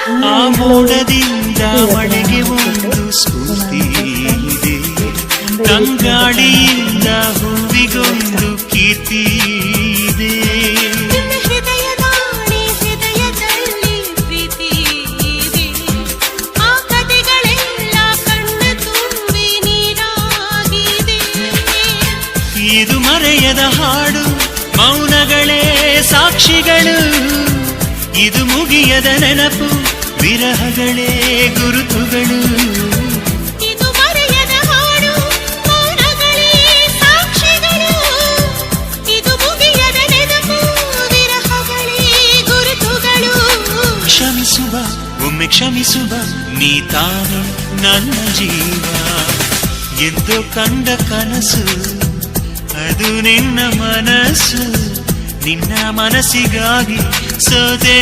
ಆ ಮೋಡದಿಂದ ಮಳೆಗೆ ಒಂದು ಸ್ಫೂರ್ತಿ ಇದೆ, ತಂಗಾಳಿಯಿಂದ ಹೂವಿಗೊಂದು ಕೀರ್ತಿ ಇದೆ. ಹೃದಯದಲ್ಲಿ ಪ್ರೀತಿ ಇದೆ, ಆ ಕಥೆಗಳೆಲ್ಲ ಕಣ್ಣ ತುಂಬಿ ನೀರಾಗಿದೆ. ಇದು ಮರೆಯದ ಹಾಡು, ಮೌನಗಳೇ ಸಾಕ್ಷಿಗಳು. ಇದು ಮುಗಿಯದ ನೆನಪು, ವಿರಹಗಳೇ ಗುರುತುಗಳು. ಇದು ಮರೆಯದ ಹಾಡು, ಮೌನಗಳೇ ಸಾಕ್ಷಿಗಳು. ಇದು ಮುಗಿಯದ ನೆನಪು, ವಿರಹಗಳೇ ಗುರುತುಗಳು. ಕ್ಷಮಿಸುವ, ಒಮ್ಮೆ ಕ್ಷಮಿಸುವ, ನೀ ತಾನೆ ನನ್ನ ಜೀವ. ಎಂದು ಕಂಡ ಕನಸು ಅದು ನಿನ್ನ ಮನಸ್ಸು, ನಿನ್ನ ಮನಸ್ಸಿಗಾಗಿ ಸೋದೆ.